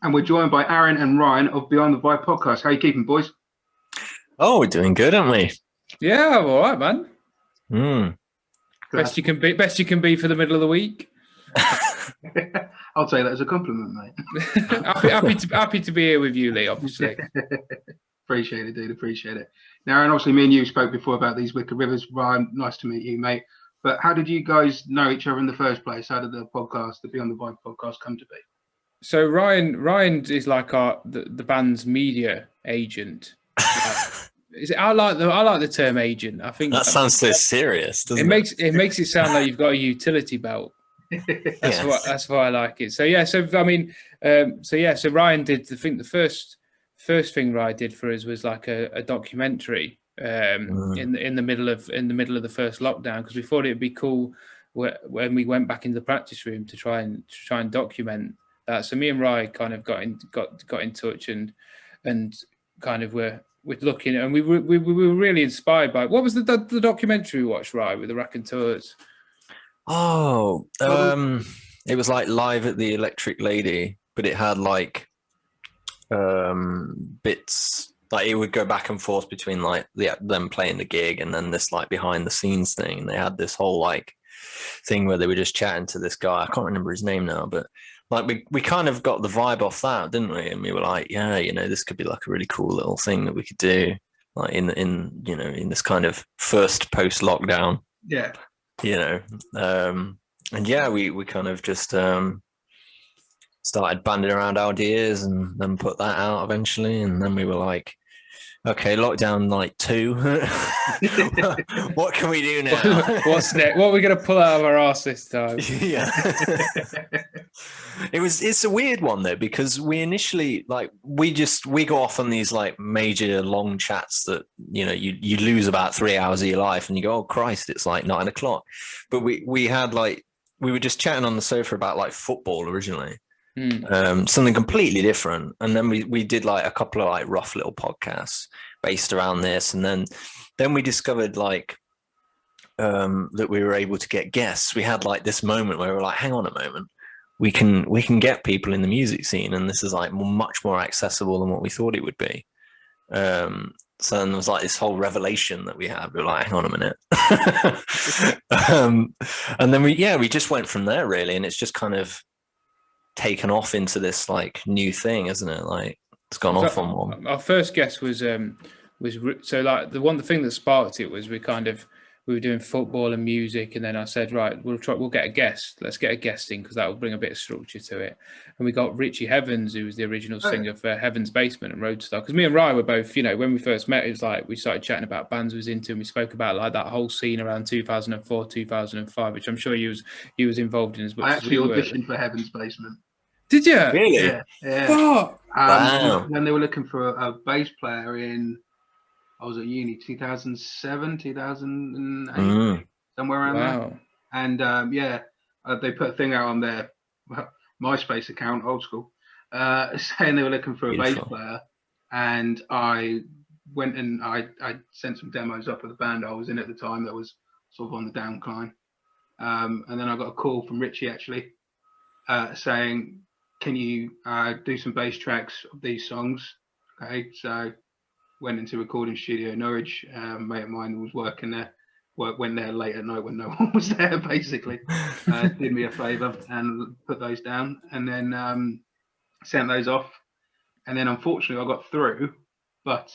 And we're joined by Arran and Ryan of Beyond the Vibe podcast. How you keeping, boys? Oh, we're doing good, aren't we? Yeah, I'm all right, man. Mm. Best you can be. Best you can be for the middle of the week. I'll take that as a compliment, mate. happy to be here with you, Lee. Obviously. Appreciate it, dude. Appreciate it. Now, and obviously, me and you spoke before about these Wicked Rivers. Ryan, nice to meet you, mate. But how did you guys know each other in the first place? How did the podcast, the Beyond the Vibe podcast, come to be? So Ryan is like the band's media agent. Is it? I like the term agent. I think that sounds so serious. Doesn't it? It makes it sound like you've got a utility belt. That's why I like it. So yeah. So I mean, So Ryan did. I think the first thing Ryan did for us was like a documentary in the middle of the first lockdown, because we thought it'd be cool when we went back into the practice room to try and document that. So me and Ryan kind of got in touch and kind of were looking, and we were really inspired by it. What was the documentary we watched, Ryan, with the raconteurs? Oh, it was like Live at the Electric Lady, but it had like bits, like it would go back and forth between like them playing the gig and then this like behind the scenes thing. And they had this whole like thing where they were just chatting to this guy. I can't remember his name now, but like we kind of got the vibe off that, didn't we? And we were like, yeah, this could be like a really cool little thing that we could do, like in this kind of first post lockdown. Yeah. And yeah, we kind of just started banding around ideas and then put that out eventually. And then we were like, okay, lockdown like 2. What can we do now? What's next? What are we going to pull out of our arse this time? Yeah. It's a weird one though, because we initially like we go off on these like major long chats that you lose about 3 hours of your life and you go, oh Christ, it's like 9 o'clock. But we were just chatting on the sofa about like football originally. Something completely different, and then we did like a couple of like rough little podcasts based around this, and then we discovered like that we were able to get guests. We had like this moment where we were like, hang on a moment, we can get people in the music scene, and this is like much more accessible than what we thought it would be. So then there was like this whole revelation that we had. We were like, hang on a minute. And then we just went from there really, and it's just kind of taken off into this like new thing, isn't it? Like it's gone off on one. Our first guest was so like the thing that sparked it was we were doing football and music, and then I said, right, we'll get a guest. Let's get a guest in because that will bring a bit of structure to it. And we got Richie Heavens, who was the original singer for Heaven's Basement and Roadstar. Because me and Ryan were both, when we first met, it was like we started chatting about bands we was into, and we spoke about like that whole scene around 2004, 2005, which I'm sure you was involved in as much. I actually auditioned for Heaven's Basement. Did you? Really? Yeah. Wow. When they were looking for a bass player I was at uni 2007, 2008, somewhere around there. And they put a thing out on their MySpace account, old school, saying they were looking for a bass player. And I went and I sent some demos up of the band I was in at the time that was sort of on the downcline. And then I got a call from Richie actually saying, can you do some bass tracks of these songs? Okay, so went into recording studio in Norwich. A mate of mine was working there. Went there late at night when no one was there, basically. Did me a favour and put those down, and then sent those off. And then unfortunately I got through, but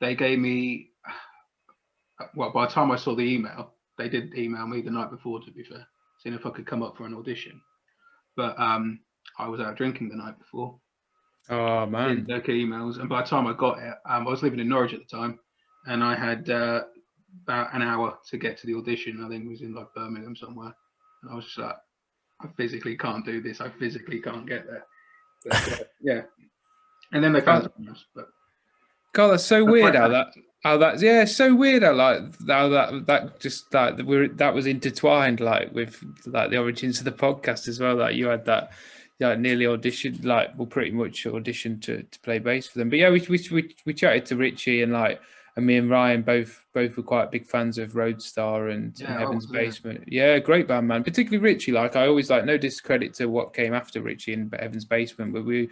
they gave me, by the time I saw the email, they did email me the night before, to be fair, seeing if I could come up for an audition. But I was out drinking the night before. Oh man! Didn't look at emails, and by the time I got it, I was living in Norwich at the time, and I had about an hour to get to the audition. I think it was in like Birmingham somewhere, and I was just like, I physically can't do this. I physically can't get there. But, yeah, and then they found something else. But God, that's so weird it's so weird how that just like that was intertwined like with like the origins of the podcast as well. Like you had that nearly auditioned, like pretty much auditioned to play bass for them. But yeah, we chatted to Richie, and like me and Ryan both were quite big fans of Roadstar and Heaven's Basement. Yeah, great band, man. Particularly Richie. Like, I always no discredit to what came after Richie and Heaven's Basement, but we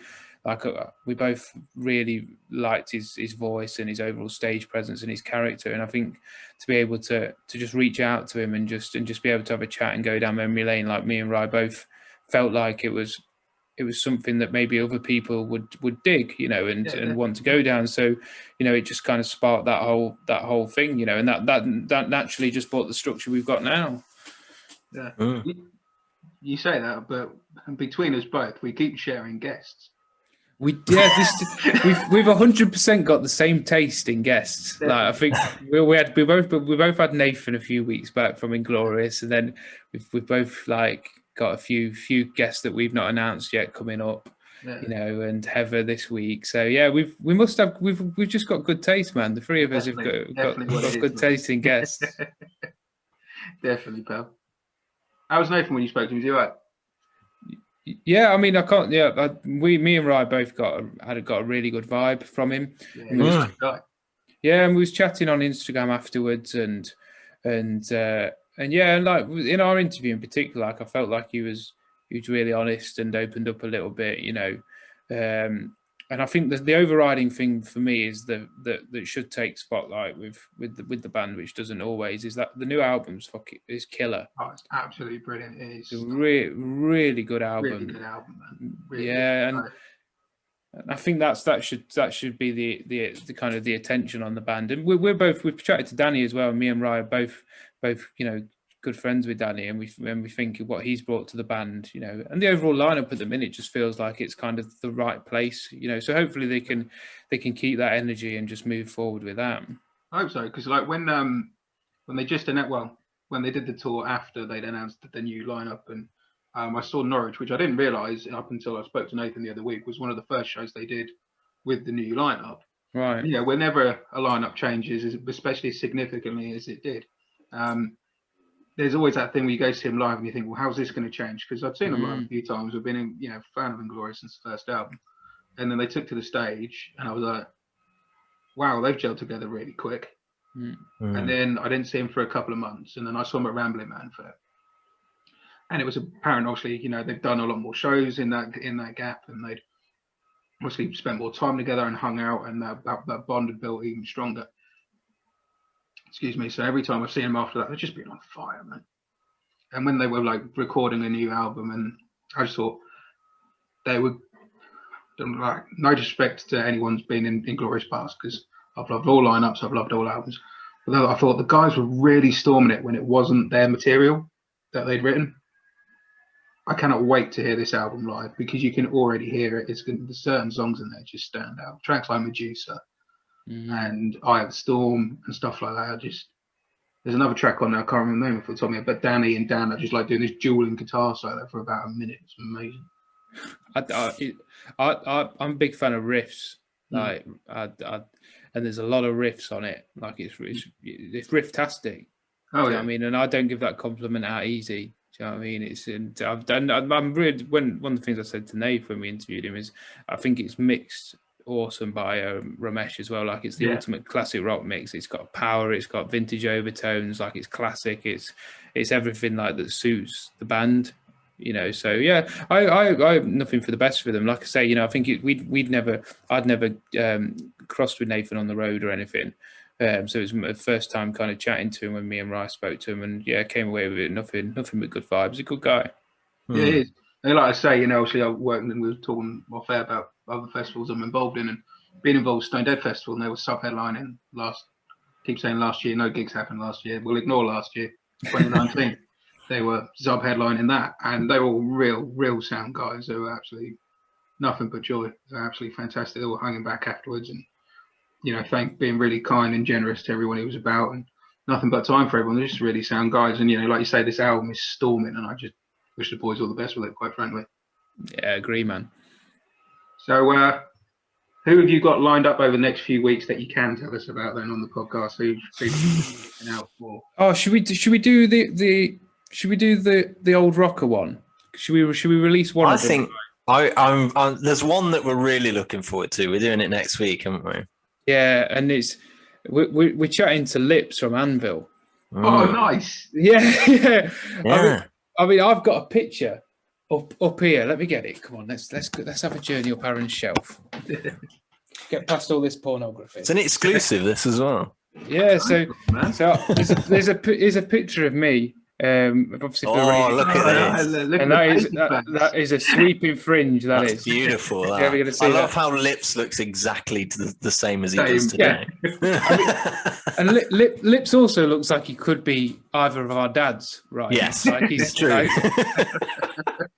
both really liked his voice and his overall stage presence and his character. And I think to be able to just reach out to him and just be able to have a chat and go down memory lane, like me and Ryan both felt like it was something that maybe other people would dig, and want to go down. So, it just kind of sparked that whole thing, and that naturally just brought the structure we've got now. Yeah. You say that, but between us both, we keep sharing guests. We've 100% got the same taste in guests. Like, I think we both had Nathan a few weeks back from Inglorious, and then we've both got a few guests that we've not announced yet coming up, and Heather this week. So yeah, we've just got good taste, man. The three of us have got good taste in guests. Definitely, pal. How was Nathan when you spoke to him? Was he all right? Yeah, I mean, I can't. Yeah, me and Ryan both got a really good vibe from him. Yeah, and we was chatting on Instagram afterwards, and yeah, like in our interview in particular, I felt like he was really honest and opened up a little bit, and I think the overriding thing for me is that should take spotlight with the band, which doesn't always, is that the new album's is killer. Oh, it's absolutely brilliant. It's a really good album. Really good album, man. Really and I think that should be the kind of the attention on the band. And we've chatted to Danny as well. Me and Ryan both good friends with Danny, and we think of what he's brought to the band, and the overall lineup at the minute just feels like it's kind of the right place, so hopefully they can keep that energy and just move forward with that. I hope so, because when they just announced, when they did the tour after they'd announced the new lineup, and I saw Norwich, which I didn't realise up until I spoke to Nathan the other week, was one of the first shows they did with the new lineup. Right. Whenever a lineup changes, especially significantly as it did, there's always that thing where you go see him live and you think, well, how's this going to change? Because I've seen them live a few times. I've been a fan of Inglorious since the first album. And then they took to the stage and I was like, wow, they've gelled together really quick. And then I didn't see him for a couple of months. And then I saw him at Rambling Man Fair. And it was apparent, obviously, they've done a lot more shows in that gap, and they'd obviously spent more time together and hung out, and that bond had built even stronger. Excuse me. So every time I've seen them after that, they've just been on fire, man. And when they were recording a new album, and I just thought they were no disrespect to anyone's been in Inglorious past, because I've loved all lineups, I've loved all albums. But I thought the guys were really storming it when it wasn't their material that they'd written. I cannot wait to hear this album live, because you can already hear it. There's certain songs in there just stand out. Tracks like Medusa. And Eye of the Storm and stuff like that. There's another track on there, I can't remember the name off the top of my head, but Danny and Dan are just doing this dueling guitar solo for about a minute. It's amazing. I'm a big fan of riffs, and there's a lot of riffs on it. It's riff-tastic. Oh, yeah. I mean, and I don't give that compliment out easy. Do you know what I mean? I'm really, one of the things I said to Nate when we interviewed him is I think it's mixed awesome by Ramesh as well. It's the ultimate classic rock mix. It's got power, it's got vintage overtones, it's classic, it's everything that suits the band, so yeah, I have nothing for the best for them. Like I say, I think I'd never crossed with Nathan on the road or anything, so it was my first time kind of chatting to him when me and Rice spoke to him, and yeah, came away with it nothing but good vibes. He's a good guy. Yeah, he is. And like I say, obviously I worked, and we were talking off air about other festivals I'm involved in, and being involved with Stone Dead Festival, and they were sub-headlining last year, no gigs happened last year, we'll ignore last year, 2019. They were sub-headlining that, and they were all real sound guys. They were absolutely nothing but joy. They're absolutely fantastic. They were hanging back afterwards, and being really kind and generous to everyone he was about, and nothing but time for everyone. They're just really sound guys, and like you say, this album is storming, and I just wish the boys all the best with it, quite frankly. Yeah, agree, man. So, who have you got lined up over the next few weeks that you can tell us about then on the podcast? Who you've been out for? Oh, should we do the old rocker one? Should we release one? I think I'm there's one that we're really looking forward to. We're doing it next week, haven't we? Yeah, and it's we're chatting to Lips from Anvil. Oh, nice. Yeah. I mean, I've got a picture up here. Let me get it. Come on, let's have a journey up Arran's shelf. Get past all this pornography. It's an exclusive, this as well. Yeah, so there's a picture of me. Obviously, look at this, and that is a sweeping fringe. That's beautiful. I love how Lips looks exactly the same as he does today. Yeah. And Lips also looks like he could be either of our dads, right? Yes, like he's true.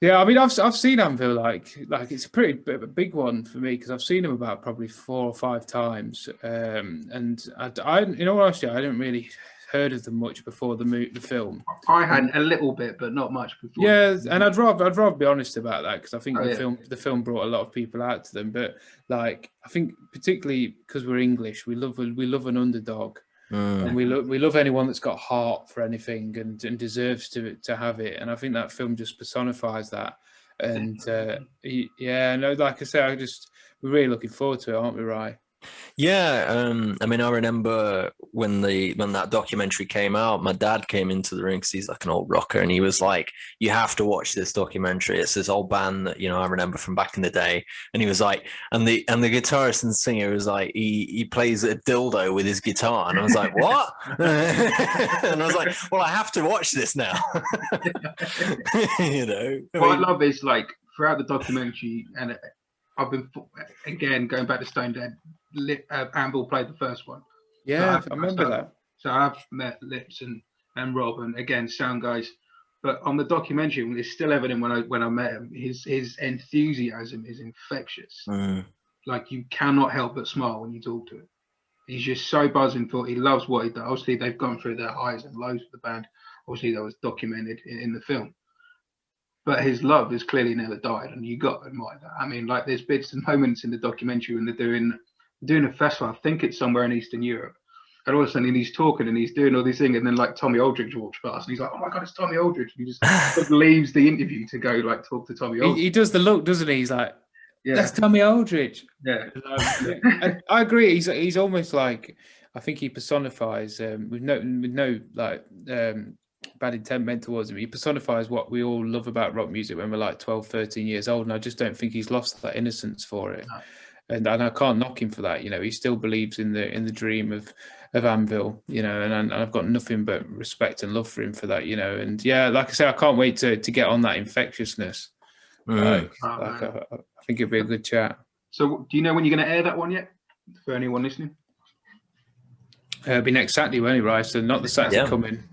Yeah, I mean, I've seen Anvil like it's a pretty big one for me because I've seen him about probably 4 or 5 times, and I in all honesty, I didn't really heard of them much before the film. I had a little bit, but not much before. Yeah, and I'd rather be honest about that because I think the film brought a lot of people out to them. But like, I think particularly because we're English, we love an underdog, and we love anyone that's got heart for anything and deserves to have it. And I think that film just personifies that. And like I say, we're really looking forward to it, aren't we, Rye? Yeah, I mean, I remember when that documentary came out, my dad came into the ring because he's like an old rocker, and he was like, "You have to watch this documentary. It's this old band that I remember from back in the day." And he was like, and the guitarist and singer was like, he plays a dildo with his guitar, and I was like, "What?" And I was like, "Well, I have to watch this now." What I love is like throughout the documentary, and I've been again going back to Stone Dead. Anvil played the first one. Yeah, I remember that. So I've met Lips and Rob, and again, sound guys. But on the documentary, it's still evident when I met him, his enthusiasm is infectious. Like, you cannot help but smile when you talk to him. He's just so buzzing for it. He loves what he does. Obviously, they've gone through their highs and lows with the band. Obviously, that was documented in the film. But his love has clearly never died, and you got to admire that. I mean, like, there's bits and moments in the documentary when they're doing a festival. I think it's somewhere in Eastern Europe, and all of a sudden he's talking and he's doing all these things, and then like Tommy Aldridge walks past, and he's like, "Oh my god, it's Tommy Aldridge!" And he just leaves the interview to go like talk to Tommy Aldridge. He does the look, doesn't he? He's like, "That's Tommy Aldridge." Yeah, I agree. He's almost like, I think he personifies with no like bad intent meant towards him. He personifies what we all love about rock music when we're like 12, 13 years old, and I just don't think he's lost that innocence for it. No. And I can't knock him for that. He still believes in the dream of Anvil, and I've got nothing but respect and love for him for that, And yeah, like I say, I can't wait to get on that infectiousness. I think it'd be a good chat. So do you know when you're going to air that one yet? For anyone listening? It'll be next Saturday, won't it, right? So not the Saturday coming.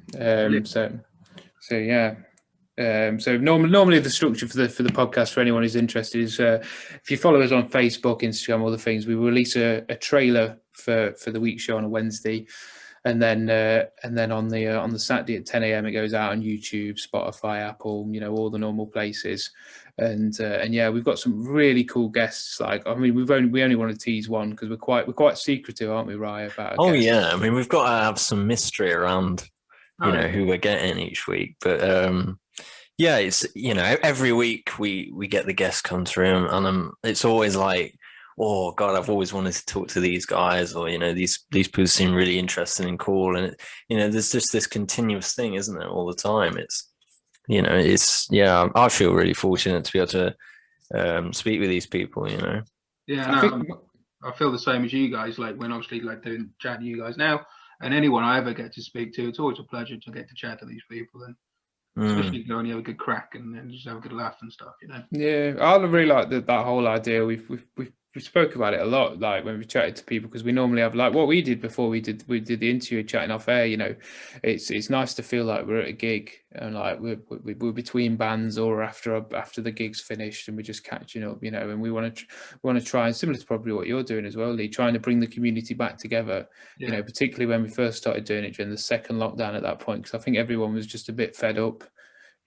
So yeah. So normally the structure for the podcast for anyone who's interested is if you follow us on Facebook, Instagram, all the things, we release a trailer for the week show on a Wednesday, and then on the Saturday at 10 a.m. it goes out on YouTube, Spotify, Apple, all the normal places, and yeah, we've got some really cool guests. Like, I mean, we only want to tease one because we're quite secretive, aren't we, Rye? About yeah, I mean, we've got to have some mystery around who we're getting each week, but yeah, it's every week we get the guests come through, and it's always like, oh god, I've always wanted to talk to these guys, or these people seem really interesting and cool, and there's just this continuous thing, isn't there, all the time? I feel really fortunate to be able to speak with these people. Yeah, I feel the same as you guys. Like, when obviously like doing chat to you guys now, and anyone I ever get to speak to, it's always a pleasure to get to chat to these people, and especially if you only have a good crack and just have a good laugh and stuff, Yeah, I really like that whole idea. We spoke about it a lot, like when we chatted to people, because we normally have, like what we did before we did the interview, chatting off air. It's nice to feel like we're at a gig and like we're between bands or after the gig's finished and we're just catching up, and we want to try, and similar to probably what you're doing as well, Lee, trying to bring the community back together. Yeah. Particularly when we first started doing it during the second lockdown at that point, because I think everyone was just a bit fed up.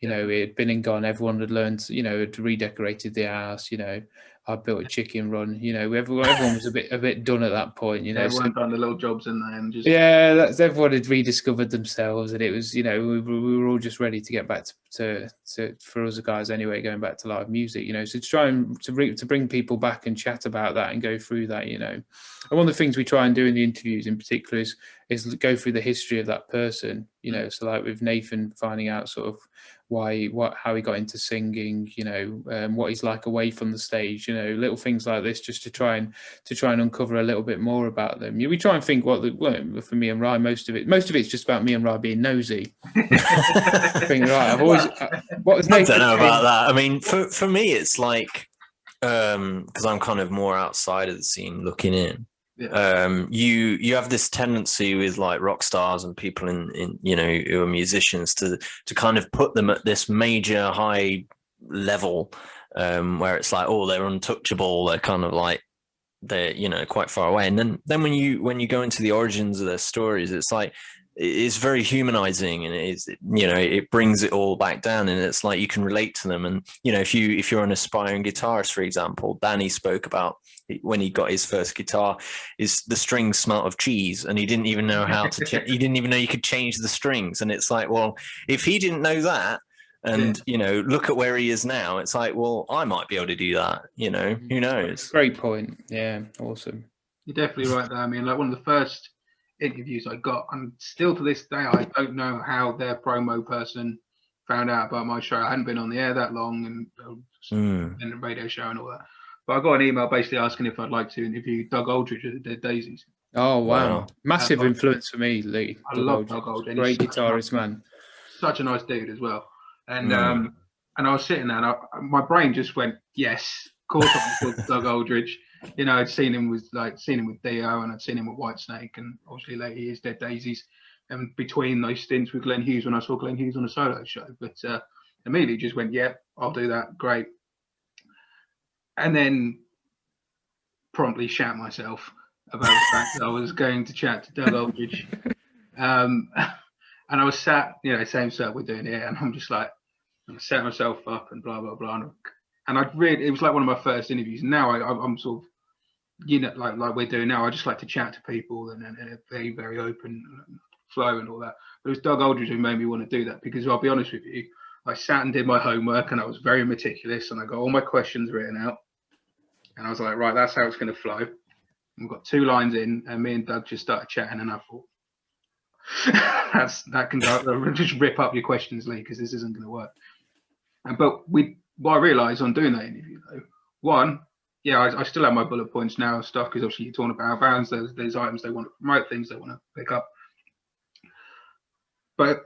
It had been and gone. Everyone had learned, had redecorated the house, I built a chicken run. You know, everyone was a bit done at that point. You know, everyone done the little jobs in there and just everyone had rediscovered themselves, and it was, you know, we were all just ready to get back to for us guys anyway, going back to live music. You know, so to try and to bring people back and chat about that and go through that. You know, and one of the things we try and do in the interviews in particular is go through the history of that person. You know, so like with Nathan, finding out sort of how he got into singing, you know, what he's like away from the stage, you know, little things like this, just to try and uncover a little bit more about them. We try and think for me and Rye, most of it's just about me and Rye being nosy. I think, right, I've always I don't know about that. I mean, for me, it's like because I'm kind of more outside of the scene looking in. Yeah. You have this tendency with like rock stars and people in you know, who are musicians to kind of put them at this major high level where it's like, oh, they're untouchable, they're kind of like, they're, you know, quite far away. And then when you go into the origins of their stories, it's like, it's very humanizing, and it is, you know, it brings it all back down, and it's like you can relate to them. And you know, if you're an aspiring guitarist, for example, Danny spoke about when he got his first guitar, is the strings smelt of cheese, and he didn't even know how to he didn't even know you could change the strings. And it's like, well, if he didn't know that, and you know, look at where he is now, it's like, well, I might be able to do that, you know, who knows. Great point. Yeah, awesome. You're definitely right there. I mean, like, one of the first interviews I got, and still to this day I don't know how their promo person found out about my show. I hadn't been on the air that long, and in the radio show and all that, but I got an email basically asking if I'd like to interview Doug Aldridge at the Dead Daisies. Oh wow. Massive influence for me, Lee. I love Doug Aldridge. Great guitarist, man. Such a nice dude as well. And and I was sitting there, and my brain just went, yes, of course I want to talk to Doug Aldridge. You know, I'd seen him with Dio, and I'd seen him with Whitesnake, and obviously later he is Dead Daisies. And between those stints with Glenn Hughes, when I saw Glenn Hughes on a solo show, but immediately just went, yeah, I'll do that, great. And then promptly shat myself about the fact that I was going to chat to Doug Aldridge. And I was sat, you know, same stuff we're doing here, and I'm just like, I set myself up and blah blah blah, and it was like one of my first interviews. Now I'm sort of, you know, like we're doing now. I just like to chat to people and a very, very open flow and all that. But it was Doug Aldridge who made me want to do that, because I'll be honest with you, I sat and did my homework, and I was very meticulous, and I got all my questions written out, and I was like, right, that's how it's going to flow. We've got 2 lines in, and me and Doug just started chatting, and I thought, that can go, just rip up your questions, Lee, because this isn't going to work. But what I realised on doing that interview, though, one, yeah, I still have my bullet points now and stuff, because obviously you're talking about bands, there's items they want to promote, things they want to pick up. But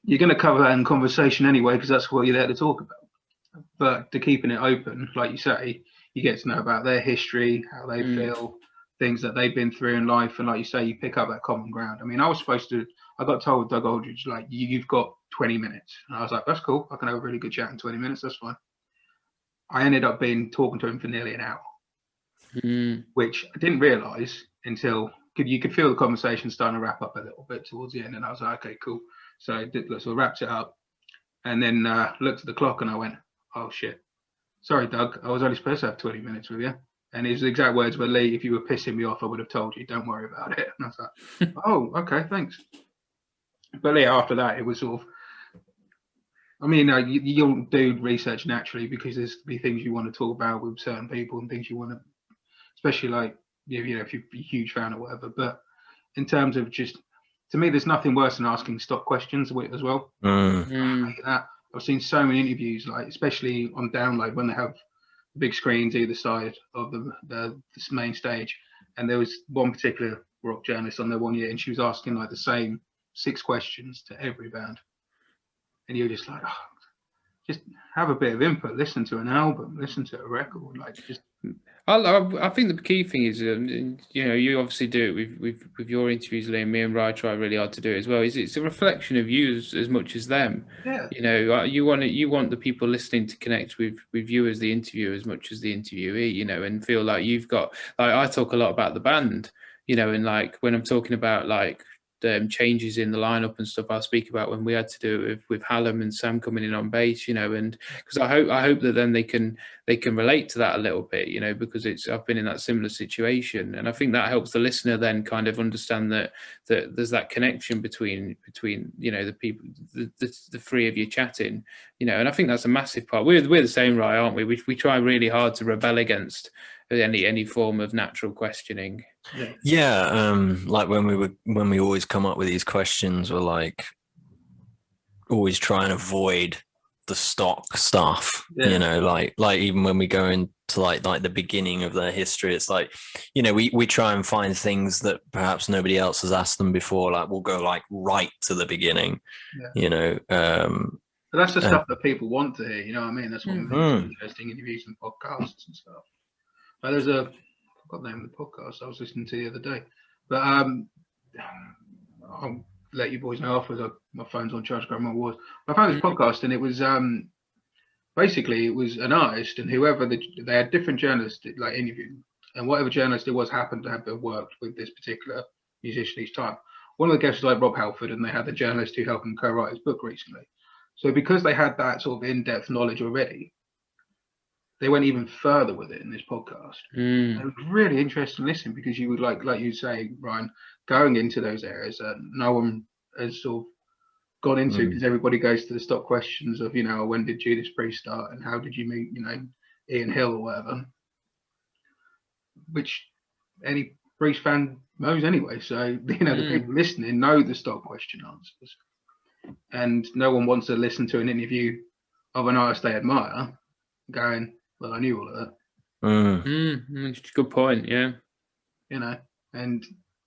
you're going to cover that in conversation anyway, because that's what you're there to talk about. But to keeping it open, like you say, you get to know about their history, how they feel, things that they've been through in life, and like you say, you pick up that common ground. I mean, I got told with Doug Aldridge, like, you've got 20 minutes. And I was like, that's cool, I can have a really good chat in 20 minutes, that's fine. I ended up talking to him for nearly an hour, which I didn't realise until you could feel the conversation starting to wrap up a little bit towards the end, and I was like, okay, cool. So I wrapped it up, and then looked at the clock, and I went, oh shit, sorry Doug, I was only supposed to have 20 minutes with you. And his exact words were, Lee, if you were pissing me off, I would have told you, don't worry about it. And I was like, oh, okay, thanks. But yeah, after that, it was sort of, I mean, you'll do research naturally, because there's be things you want to talk about with certain people, and things you want to, especially like, you know, if you're a huge fan or whatever. But in terms of just, to me, there's nothing worse than asking stock questions as well. I've seen so many interviews, like, especially on download, when they have big screens either side of the main stage, and there was one particular rock journalist on there one year, and she was asking like the same 6 questions to every band, and you're just like, oh, just have a bit of input, listen to an album, listen to a record, like, just. I think the key thing is, you know, you obviously do it with your interviews, Liam. Me and Ryan try really hard to do it as well. It's a reflection of you as much as them. Yeah. You know, you want the people listening to connect with you as the interviewer as much as the interviewee. You know, and feel like you've got, like, I talk a lot about the band. You know, and like when I'm talking about like changes in the lineup and stuff. I'll speak about when we had to do it with Hallam and Sam coming in on bass, and because I hope that then they can relate to that a little bit, because I've been in that similar situation, and I think that helps the listener then kind of understand that there's that connection between the people, the three of you chatting, and I think that's a massive part. We're the same, right, aren't we? We try really hard to rebel against any form of natural questioning. Like when we always come up with these questions, we're like always try and avoid the stock stuff, like even when we go into like the beginning of their history, it's like, we try and find things that perhaps nobody else has asked them before. Like we'll go like right to the beginning, But that's the stuff that people want to hear, you know what I mean? That's what makes interesting interviews and podcasts and stuff. But there's I forgot the name of the podcast I was listening to the other day. But I'll let you boys know afterwards. My phone's on charge, grab my awards. I found this podcast, and it was basically it was an artist, and whoever they had different journalists like interviewed, and whatever journalist it was happened to have worked with this particular musician each time. One of the guests was like Rob Halford, and they had the journalist who helped him co-write his book recently. So because they had that sort of in-depth knowledge already, they went even further with it in this podcast. It was really interesting to listen, because you would like you say, Ryan, going into those areas that no one has sort of gone into, because everybody goes to the stock questions of, when did Judas Priest start and how did you meet, Ian Hill or whatever, which any Priest fan knows anyway. So, the people listening know the stock question answers. And no one wants to listen to an interview of an artist they admire going, well, I knew all of that. Good point, yeah. And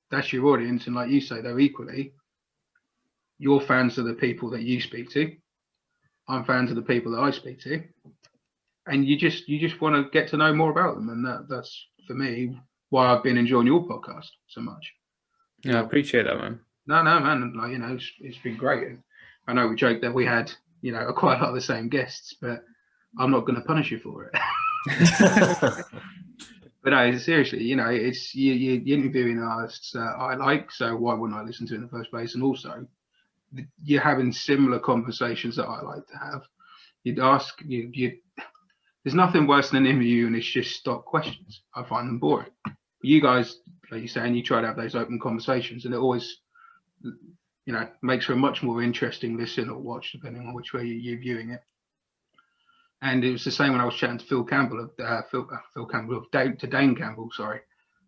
that's your audience. And like you say, though, equally, your fans are the people that you speak to. I'm fans of the people that I speak to. And you just want to get to know more about them. And that's, for me, why I've been enjoying your podcast so much. Yeah, I appreciate that, man. No, man. Like, it's been great. I know we joked that we had, quite a lot of the same guests, but I'm not going to punish you for it. But no, seriously, it's you're interviewing artists I like, so why wouldn't I listen to it in the first place? And also, you're having similar conversations that I like to have. You'd ask, there's nothing worse than an interview and it's just stock questions. I find them boring. But you guys, like you're saying, you try to have those open conversations, and it always, makes for a much more interesting listen or watch, depending on which way you're viewing it. And it was the same when I was chatting to Phil Campbell to Dane Campbell,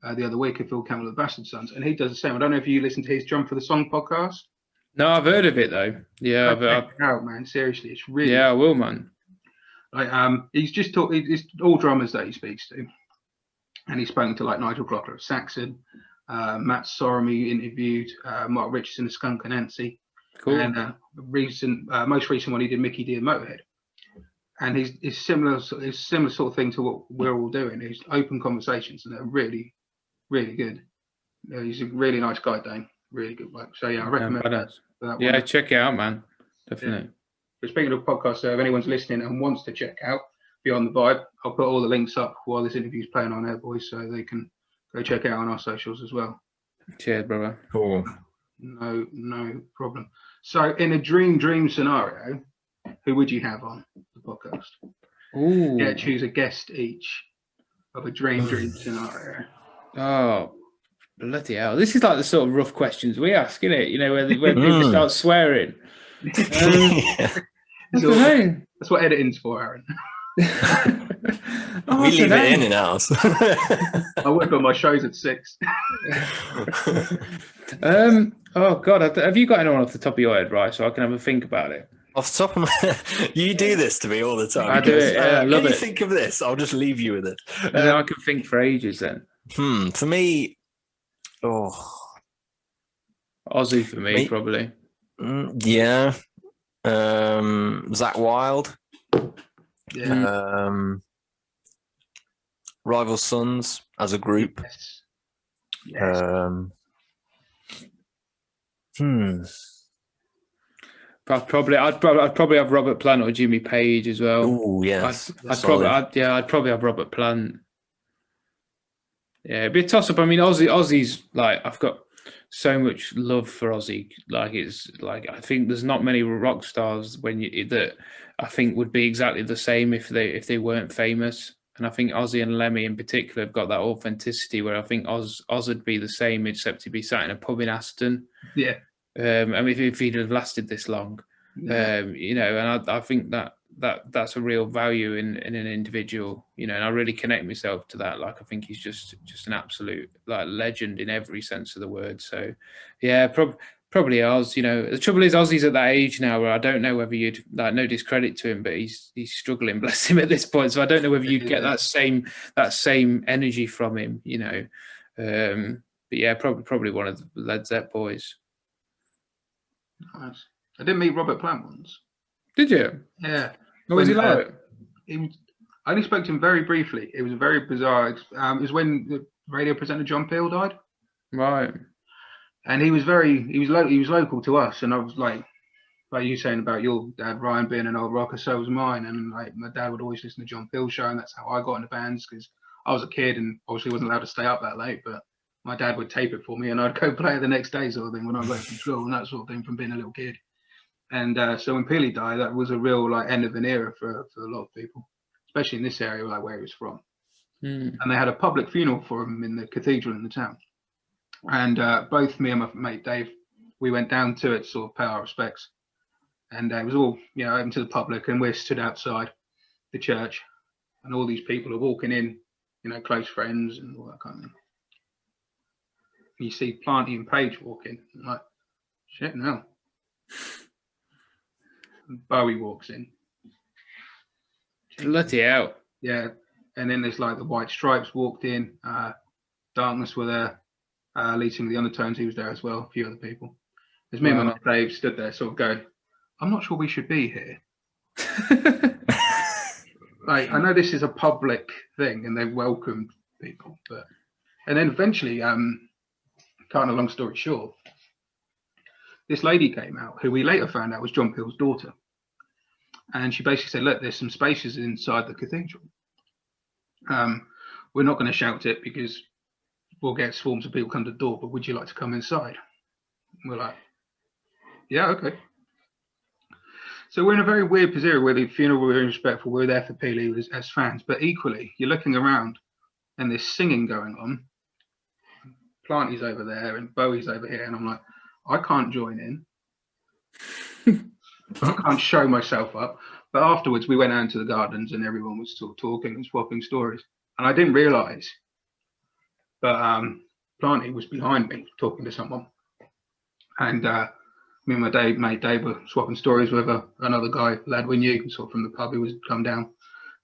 the other week, of Phil Campbell of Bastard Sons, and he does the same. I don't know if you listen to his Drum for the Song podcast. No, I've heard of it though. Yeah, check it out, man. Seriously, it's really. Yeah, I will, man. Like, he's just it's all drummers that he speaks to, and he's spoken to like Nigel Glockler of Saxon, Matt Sorum interviewed, Mark Richardson of Skunk and Nancy. Cool. And most recent one he did, Mickey D of Motorhead. And it's similar sort of thing to what we're all doing. It's open conversations, and they're really, really good. He's a really nice guy, Dane. Really good work. So yeah, I recommend that. Yeah, check it out, man. Definitely. Yeah. But speaking of podcasts, so if anyone's listening and wants to check out Beyond the Vibe, I'll put all the links up while this interview's playing on Air, boys, so they can go check it out on our socials as well. Cheers, brother. Cool. No problem. So in a dream scenario, who would you have on the podcast? Ooh. Yeah, choose a guest each of a dream scenario. Oh, bloody hell. This is like the sort of rough questions we ask, isn't it? Where people start swearing. That's what editing's for, Arran. We leave it in and out. I work on my shows at 6. Oh, God. Have you got anyone off the top of your head, right? So I can have a think about it. Off the top of my you do this to me all the time. I do it. Yeah, I love it. You think of this, I'll just leave you with it. And then I can think for ages then. For me, Ozzy for me, probably. Yeah. Zach Wilde. Yeah. Rival Sons as a group. Yes. I'd probably have Robert Plant or Jimmy Page as well. Oh yes, I'd probably have Robert Plant. Yeah, it'd be a toss up. I mean, Ozzy's like I've got so much love for Ozzy. Like, it's like, I think there's not many rock stars that I think would be exactly the same if they weren't famous. And I think Ozzy and Lemmy in particular have got that authenticity where I think Oz would be the same, except he'd be sat in a pub in Aston. Yeah. I mean, if he'd have lasted this long, you know, and I think that's a real value in an individual, you know, and I really connect myself to that. Like, I think he's just an absolute like legend in every sense of the word. So, yeah, probably Oz. You know, the trouble is Ozzy's at that age now where I don't know whether you'd, like, no discredit to him, but he's struggling, bless him, at this point. So I don't know whether you'd get that same energy from him, you know. But yeah, probably one of the Led Zepp boys. Nice. I did meet Robert Plant once. Did you? Yeah. What was he like? I only spoke to him very briefly. It was a very bizarre. It was when the radio presenter John Peel died. Right. And he was local to us, and I was like you saying about your dad Ryan being an old rocker, so was mine. And like my dad would always listen to John Peel show, and that's how I got into bands, because I was a kid and obviously wasn't allowed to stay up that late, but my dad would tape it for me and I'd go play it the next day, sort of thing, when I got from school and that sort of thing, from being a little kid. And so when Peely died, that was a real like end of an era for a lot of people, especially in this area, like where he was from. And they had a public funeral for him in the cathedral in the town. And both me and my mate Dave, we went down to it to sort of pay our respects. And it was all, you know, open to the public, and we're stood outside the church, and all these people are walking in, you know, close friends and all that kind of thing. And you see Planty and Page walking, and like, shit, no. And Bowie walks in. Bloody hell. Yeah. And then there's like the White Stripes walked in, Darkness were there, lead singer of the Undertones, he was there as well, a few other people. There's me and my mate Dave stood there sort of going, I'm not sure we should be here. Like, I know this is a public thing and they've welcomed people, but and then eventually, cutting a long story short, this lady came out who we later found out was John Peel's daughter. And she basically said, look, there's some spaces inside the cathedral. We're not going to shout it because we'll get swarms of people come to the door, but would you like to come inside? And we're like, yeah, okay. So we're in a very weird position where the funeral, we're very respectful, we're there for Peely as fans, but equally, you're looking around and there's singing going on. Planty's over there and Bowie's over here, and I'm like, I can't join in. I can't show myself up. But afterwards, we went out into the gardens and everyone was still talking and swapping stories. And I didn't realise, but Planty was behind me talking to someone. And me and my mate Dave were swapping stories with another guy, lad we knew, sort of from the pub who was come down.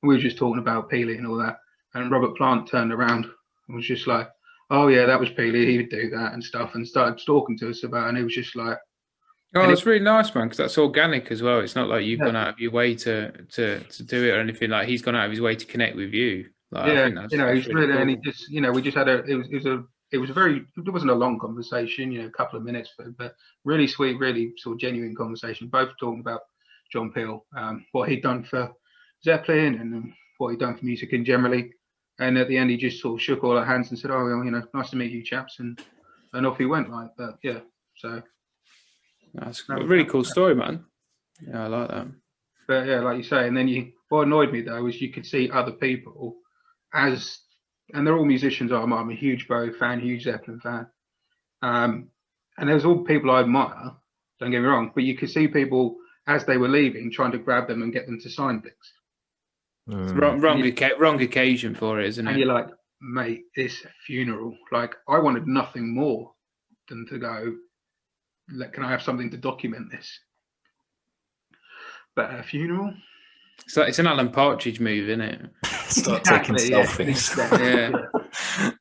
And we were just talking about Peely and all that. And Robert Plant turned around and was just like, oh yeah, that was Peely, he would do that and stuff, and started talking to us about it. And it was just like, oh, that's really nice, man, because that's organic as well. It's not like you've gone out of your way to do it or anything. Like, he's gone out of his way to connect with you. Like, yeah, I think that's, you know, he's really cool. And he just, you know, we just had it wasn't a long conversation, you know, a couple of minutes, but really sweet, really sort of genuine conversation. Both talking about John Peel, what he'd done for Zeppelin and what he'd done for music in generally. And at the end, he just sort of shook all our hands and said, oh, well, you know, nice to meet you chaps. And off he went like that. Yeah. So that's a really cool story, man. Yeah, I like that. But yeah, like you say, and then what annoyed me though was you could see other people and they're all musicians. I'm a huge Bowie fan, huge Zeppelin fan. And there's all people I admire, don't get me wrong, but you could see people as they were leaving trying to grab them and get them to sign things. Wrong occasion for it, isn't it? And you're like, mate, it's a funeral. Like, I wanted nothing more than to go, can I have something to document this? But a funeral? So it's an Alan Partridge move, isn't it? Start taking selfies. Yeah.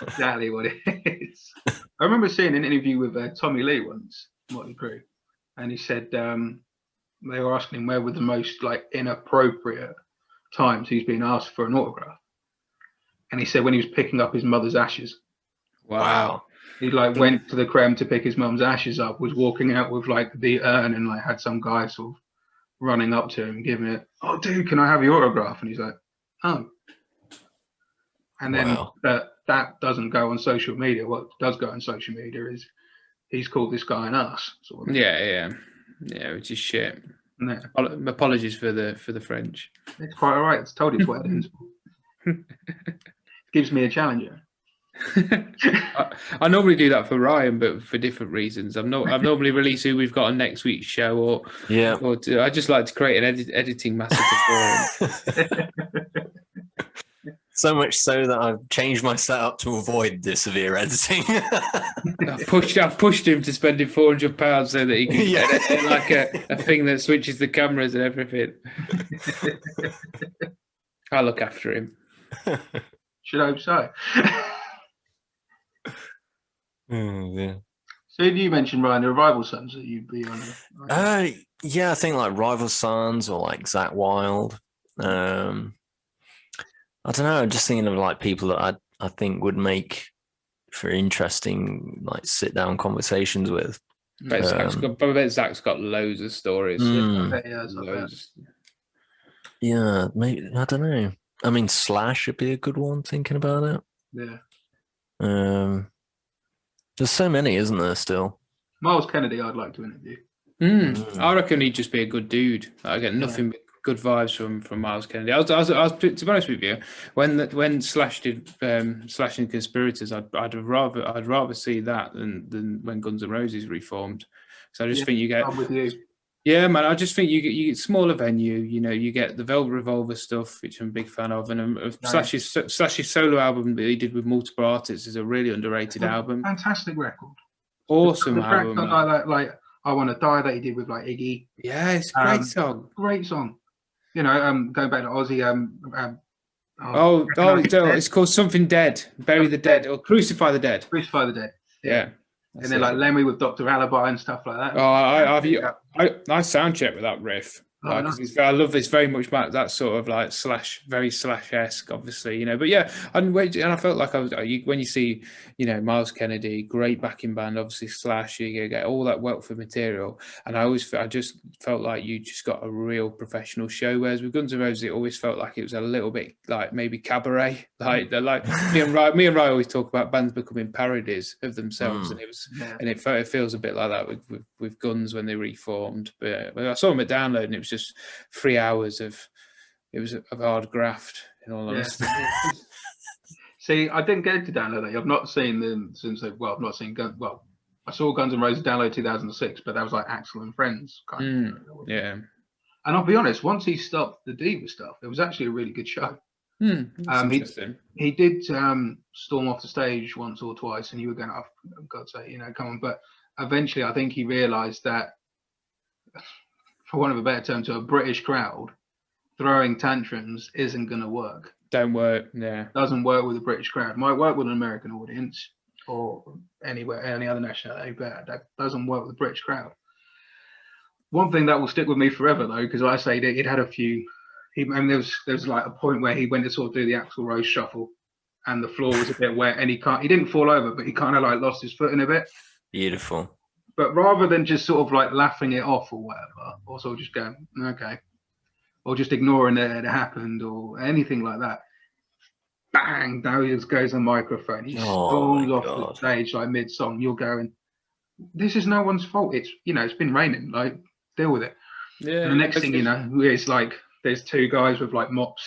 Exactly what it is. I remember seeing an interview with Tommy Lee once, Motley Crue, and he said they were asking him where were the most like inappropriate times he's been asked for an autograph, and he said when he was picking up his mother's ashes. Wow. He like went to the creme to pick his mum's ashes up, was walking out with like the urn, and like had some guy sort of running up to him, giving it, oh dude, can I have your autograph? And he's like, oh. And then that doesn't go on social media. What does go on social media is he's called this guy an ass. Sort of. Yeah, which is shit. Yeah. Apologies for the French. It's quite all right. It's told it's what it is. Gives me a challenger. I normally do that for Ryan, but for different reasons. I've normally released who we've got on next week's show, or I just like to create an editing massacre for him. So much so that I've changed my setup to avoid the severe editing. I've pushed him to spending £400 so that he can get like a thing that switches the cameras and everything. I'll look after him. Should hope so. Yeah. So you mentioned, Ryan, the Rival Sons that you'd be on. Yeah, I think like Rival Sons or like Zach Wilde. I don't know. I'm just thinking of like people that I think would make for interesting like sit down conversations with. I bet Zach's got loads of stories. Loads. Yeah, maybe, I don't know. I mean, Slash would be a good one. Thinking about it. Yeah. There's so many, isn't there? Still. Miles Kennedy, I'd like to interview. I reckon he'd just be a good dude. I get nothing but good vibes from Miles Kennedy. I was to be honest with you, when Slash did Slash and Conspirators, I'd rather see that than when Guns N' Roses reformed. So I just think you get. I'm with you. Yeah, man. I just think you get smaller venue. You know, you get the Velvet Revolver stuff, which I'm a big fan of, and Slash's solo album that he did with multiple artists is a really underrated album. Fantastic record. Awesome album. Like I Want to Die that he did with like Iggy. Yeah, it's a great song. Great song. You know, going back to Ozzy. It's called Something Dead. Bury the Dead or Crucify the Dead. Crucify the Dead. Yeah. And then like Lemmy with Dr. Alibi and stuff like that. I sound check with that riff. Nice. I love this very much. That sort of like very Slash-esque, obviously, you know. But yeah, and I felt like when you see, you know, Miles Kennedy, great backing band, obviously Slash, you get all that wealth of material, and I just felt like you just got a real professional show. Whereas with Guns N' Roses, it always felt like it was a little bit like maybe cabaret. Like me and Ryan always talk about bands becoming parodies of themselves, and it feels a bit like that with Guns when they reformed. But I saw them at Download, and it was just 3 hours of hard graft, in all honesty. See, I didn't get to Download. I've not seen them since. I've not seen Guns. Well, I saw Guns N' Roses Download 2006, but that was like Axl and Friends kind of. Yeah. And I'll be honest, once he stopped the Diva stuff, it was actually a really good show. Interesting. He did storm off the stage once or twice, and you were going, "Oh, God's sake, you know, come on!" But eventually, I think he realised that, for want of a better term, to a British crowd, throwing tantrums isn't going to work. Don't work, yeah. Doesn't work with a British crowd. Might work with an American audience or any other nationality, but that doesn't work with the British crowd. One thing that will stick with me forever, though, because I say that it had a few. There was like a point where he went to sort of do the Axl Rose shuffle, and the floor was a bit wet, and he didn't fall over, but he kind of like lost his footing a bit. Beautiful. But rather than just sort of like laughing it off or whatever, or sort of just going, okay, or just ignoring that it happened or anything like that, bang, now he just goes on microphone. He storms off the stage like mid-song. You're going, this is no one's fault. It's, you know, it's been raining, like, deal with it. Yeah. And the next thing you know, it's like there's two guys with like mops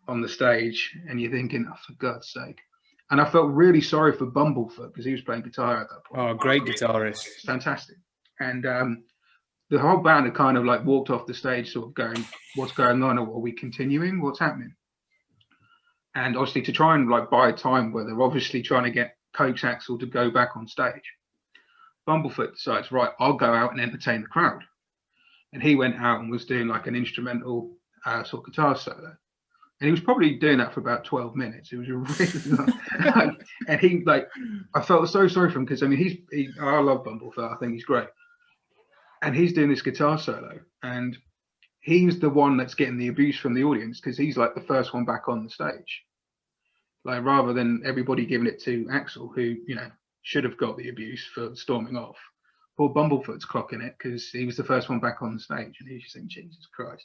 on the stage, and you're thinking, oh, for God's sake. And I felt really sorry for Bumblefoot because he was playing guitar at that point. Oh, great guitarist. Fantastic. And the whole band had kind of like walked off the stage sort of going, what's going on? Are we continuing? What's happening? And obviously to try and like buy time where they're obviously trying to get Coax Axl to go back on stage, Bumblefoot decides, right, I'll go out and entertain the crowd. And he went out and was doing like an instrumental sort of guitar solo. And he was probably doing that for about 12 minutes. It was a really long, and he like, I felt so sorry for him because I mean, I love Bumblefoot. I think he's great. And he's doing this guitar solo, and he's the one that's getting the abuse from the audience because he's like the first one back on the stage. Like rather than everybody giving it to Axl, who, you know, should have got the abuse for storming off. Poor Bumblefoot's clocking it because he was the first one back on the stage, and he's just thinking, Jesus Christ.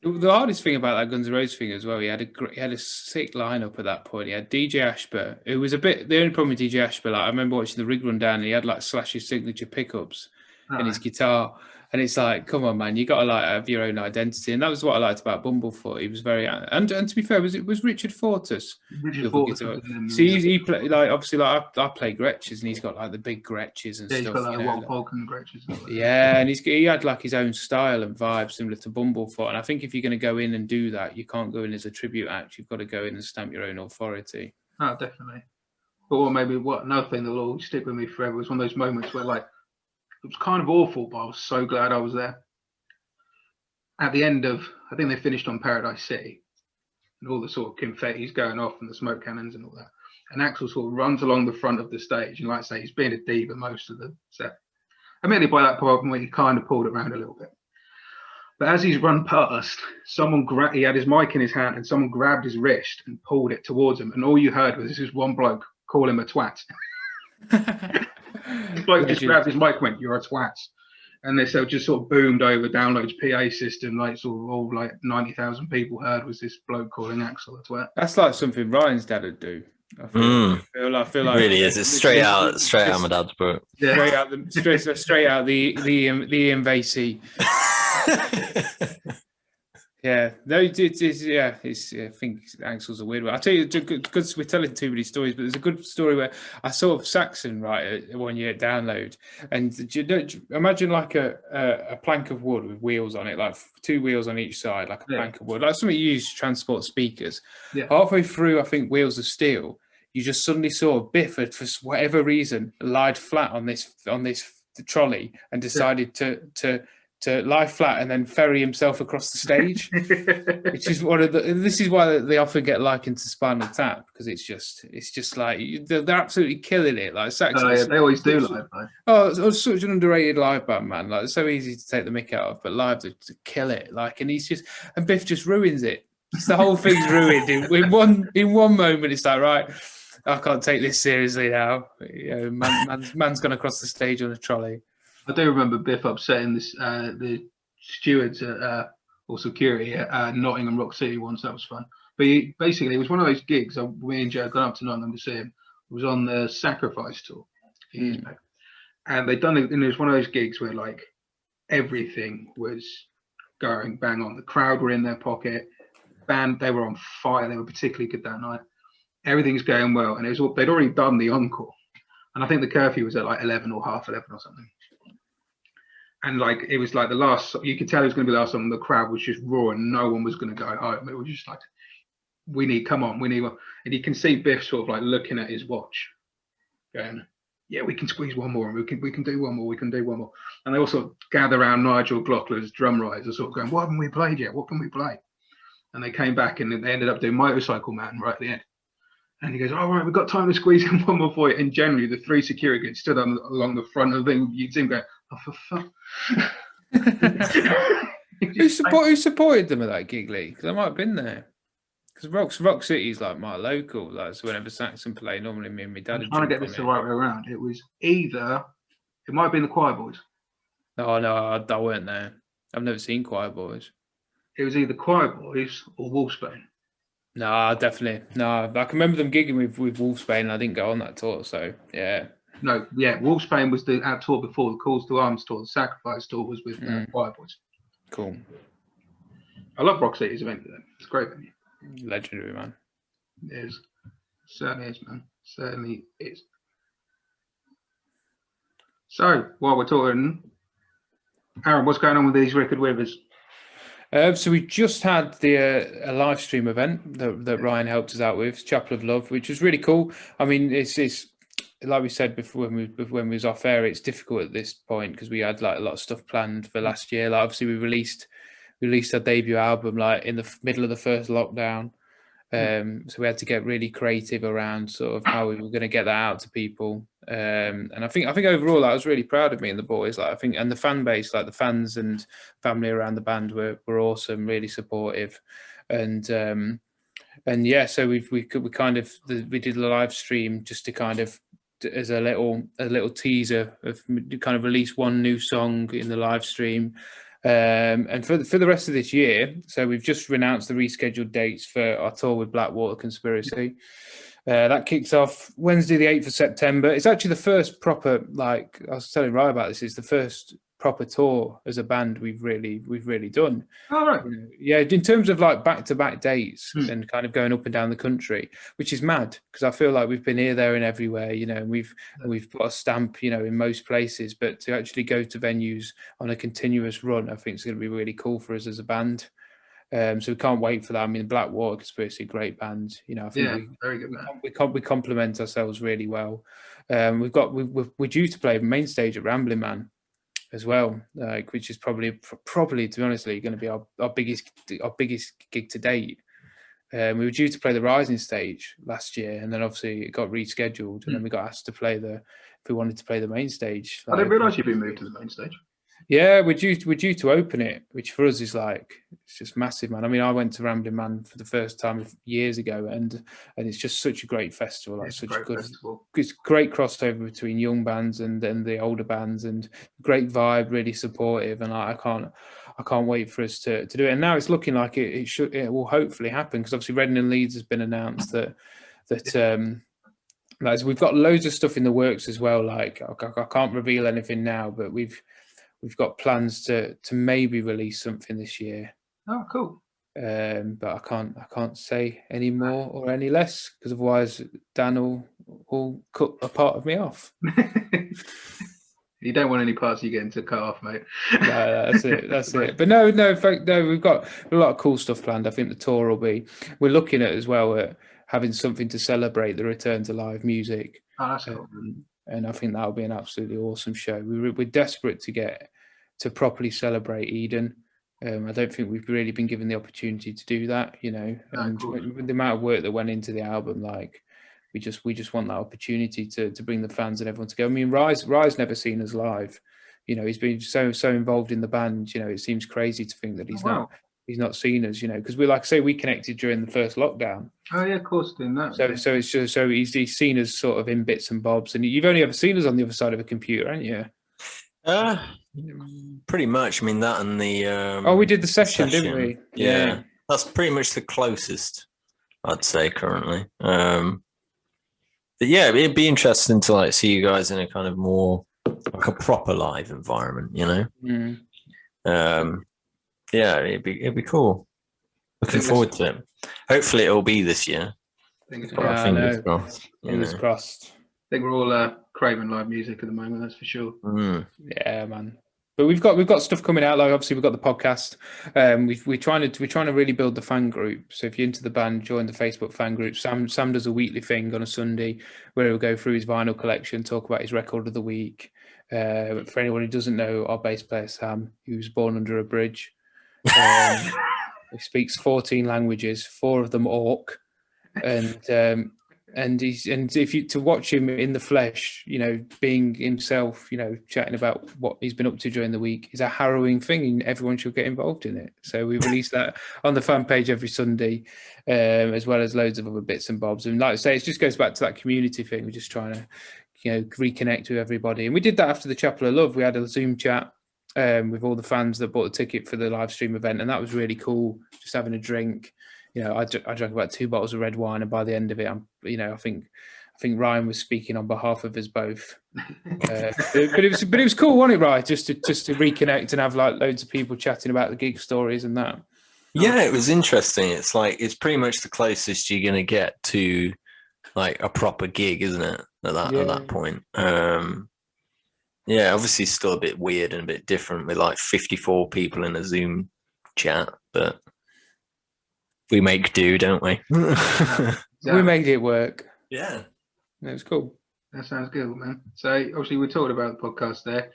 The hardest thing about that Guns N' Roses thing as well, he had a sick lineup at that point. He had DJ Ashba, who was the only problem with DJ Ashba, like I remember watching the rig rundown and he had like Slash's signature pickups in his guitar. And it's like, come on, man, you got to like have your own identity. And that was what I liked about Bumblefoot. He was very, and to be fair, it was Richard Fortus. See, he played like obviously like I play Gretches and he's got like the big Gretches and stuff. He's got like Vulcan Gretches. Yeah, and he had like his own style and vibe similar to Bumblefoot. And I think if you're going to go in and do that, you can't go in as a tribute act. You've got to go in and stamp your own authority. Oh, definitely. But another thing that will always stick with me forever was one of those moments where like, it was kind of awful, but I was so glad I was there. At the end of, I think they finished on Paradise City, and all the sort of confetti's going off and the smoke cannons and all that. And Axl sort of runs along the front of the stage, and like I say, he's being a diva most of the set. Admittedly, by that point, he kind of pulled it around a little bit. But as he's run past, he had his mic in his hand, and someone grabbed his wrist and pulled it towards him, and all you heard was this one bloke call him a twat. Bloke just grabbed his mic and went, "You're a twat," and they just sort of boomed over Download's PA system, like sort of all like 90,000 people heard was this bloke calling Axl a twat. That's like something Ryan's dad would do. I feel like really is. It's straight out my dad's book. Yeah. Straight out the Ian Vacey. Yeah, no, it's I think Axl's a weird one. I tell you, good. We're telling too many stories, but there's a good story where I saw Saxon one year at Download, and imagine like a plank of wood with wheels on it, like 2 wheels on each side, like a plank of wood, like something you use to transport speakers. Yeah. Halfway through, I think Wheels of Steel, you just suddenly saw Biff for whatever reason lied flat on this trolley and decided to lie flat and then ferry himself across the stage, which is this is why they often get likened to Spinal Tap, because it's just like they're absolutely killing it. Like Saxon, they always do live band. Oh, it's such an underrated live band, man. Like it's so easy to take the mick out of, but live to kill it. Like, and Biff just ruins it. The whole thing's ruined in one moment. It's like, right, I can't take this seriously now. You know, man's gone across the stage on a trolley. I do remember Biff upsetting the stewards or security at Nottingham Rock City once. That was fun. But it was one of those gigs. Me and Joe had gone up to Nottingham to see him. It was on the Sacrifice tour a few years back. And they'd done it, and it was one of those gigs where like everything was going bang on. The crowd were in their pocket. Band, they were on fire. They were particularly good that night. Everything's going well. And they'd already done the encore. And I think the curfew was at like 11 or half 11 or something. And like it was like the last, you could tell it was going to be the last song. The crowd was just roaring. No one was going to go home. It was just like, we need one. And you can see Biff sort of like looking at his watch, going, "Yeah, we can squeeze one more, and we can do one more. We can do one more." And they all sort of gather around Nigel Glockler's drum riser, sort of going, "What haven't we played yet? What can we play?" And they came back and they ended up doing Motorcycle Man right at the end. And he goes, "All right, we've got time to squeeze in one more for you." And generally, the 3 security guards stood along the front of the thing. You'd see him go, "Oh, for fuck." Who supported them at that gig, Lee? Because I might have been there. Because Rock City's like my local. Like, so whenever Saxon play, normally me and my dad. I'm trying to get this the right way around. It was it might have been the Choir Boys. No, I weren't there. I've never seen Choir Boys. It was either Choir Boys or Wolfsbane. No, definitely. No, I can remember them gigging with Wolfsbane, and I didn't go on that tour, so yeah. No, yeah, Wolfsbane was our tour before the Calls to Arms tour. The Sacrifice tour was with Choir Boys. Cool. I love Rock City's event though. It's a great venue. Legendary, man. It is. Certainly is, man. Certainly is. So, while we're talking, Arran, what's going on with these record withers? So we just had a live stream event that Ryan helped us out with, Chapel of Love, which was really cool. I mean, it's like we said before when we was off air, it's difficult at this point because we had like a lot of stuff planned for last year. Like obviously we released our debut album like in the middle of the first lockdown. So we had to get really creative around sort of how we were going to get that out to people. And I think overall I was really proud of me and the boys. Like I think, and the fan base, like the fans and family around the band were awesome, really supportive. And yeah, so we did a live stream just to kind of as a little teaser of kind of release one new song in the live stream. And for the rest of this year, so we've just announced the rescheduled dates for our tour with Blackwater Conspiracy. That kicks off Wednesday, the 8th of September. It's actually the first proper, like I was telling Ryan about this, it's the first proper tour as a band we've really done. All right. Yeah, in terms of like back-to-back dates and kind of going up and down the country, which is mad because I feel like we've been here, there, and everywhere, and we've put a stamp, in most places. But to actually go to venues on a continuous run, I think it's going to be really cool for us as a band. So we can't wait for that. I mean, Blackwater Conspiracy, great band. I think very good band. We complement ourselves really well. We're due to play main stage at Ramblin' Man as well, which is probably to be honest, going to be our biggest gig to date. We were due to play the Rising stage last year, and then obviously it got rescheduled, and then we got asked to play if we wanted to play the main stage. I didn't realise you'd been moved to the main stage. Yeah, we're due to open it, which for us is it's just massive, man. I mean, I went to Ramblin' Man for the first time years ago, and it's just such a great festival. It's such a good festival. It's great crossover between young bands and the older bands, and great vibe, really supportive. And I can't wait for us to do it. And now it's looking like it will hopefully happen, because obviously Reading and Leeds has been announced that we've got loads of stuff in the works as well. Like I can't reveal anything now, but we've got plans to maybe release something this year. Oh, cool. But I can't say any more or any less, because otherwise Dan will cut a part of me off. You don't want any parts you get to cut off, mate. No, that's it. But no, in fact, we've got a lot of cool stuff planned. I think the tour we're looking at as well at having something to celebrate the return to live music. Oh, that's cool. And I think that'll be an absolutely awesome show. We're desperate to get to properly celebrate Eden. I don't think we've really been given the opportunity to do that, and with the amount of work that went into the album, we just want that opportunity to bring the fans and everyone to go. I mean, Rise never seen us live. He's been so involved in the band. It seems crazy to think that he's not seen us. Because we connected during the first lockdown. Oh yeah, of course, doing that. So it's just he's seen us sort of in bits and bobs, and you've only ever seen us on the other side of a computer, haven't you? Pretty much. I mean, that and the we did the session, didn't we? Yeah, that's pretty much the closest I'd say currently. But yeah, it'd be interesting to see you guys in a kind of more like a proper live environment, Yeah, it'd be cool. Looking forward to it. Hopefully it'll be this year. Fingers crossed. Fingers crossed. I think we're all craving live music at the moment, that's for sure. Yeah, man. But we've got stuff coming out. Like obviously we've got the podcast. We're trying to really build the fan group. So if you're into the band, join the Facebook fan group. Sam does a weekly thing on a Sunday where he'll go through his vinyl collection, talk about his record of the week. For anyone who doesn't know, our bass player Sam, he was born under a bridge. He speaks 14 languages, 4 of them Orc, and if you to watch him in the flesh, being himself, chatting about what he's been up to during the week is a harrowing thing, and everyone should get involved in it. So we release that on the fan page every Sunday, as well as loads of other bits and bobs. And like I say, it just goes back to that community thing. We're just trying to, reconnect with everybody. And we did that after the Chapel of Love. We had a Zoom chat with all the fans that bought a ticket for the live stream event, and that was really cool. Just having a drink. I drank about 2 bottles of red wine, and by the end of it, I think Ryan was speaking on behalf of us both. But it was cool, wasn't it, Ryan? Just to reconnect and have loads of people chatting about the gig stories and that. Yeah, it was interesting. It's pretty much the closest you're gonna get to a proper gig, isn't it? At that point. Yeah, obviously still a bit weird and a bit different with 54 people in a Zoom chat, but we make do, don't we? We made it work. Yeah. It was cool. That sounds good, man. So obviously we talked about the podcast there.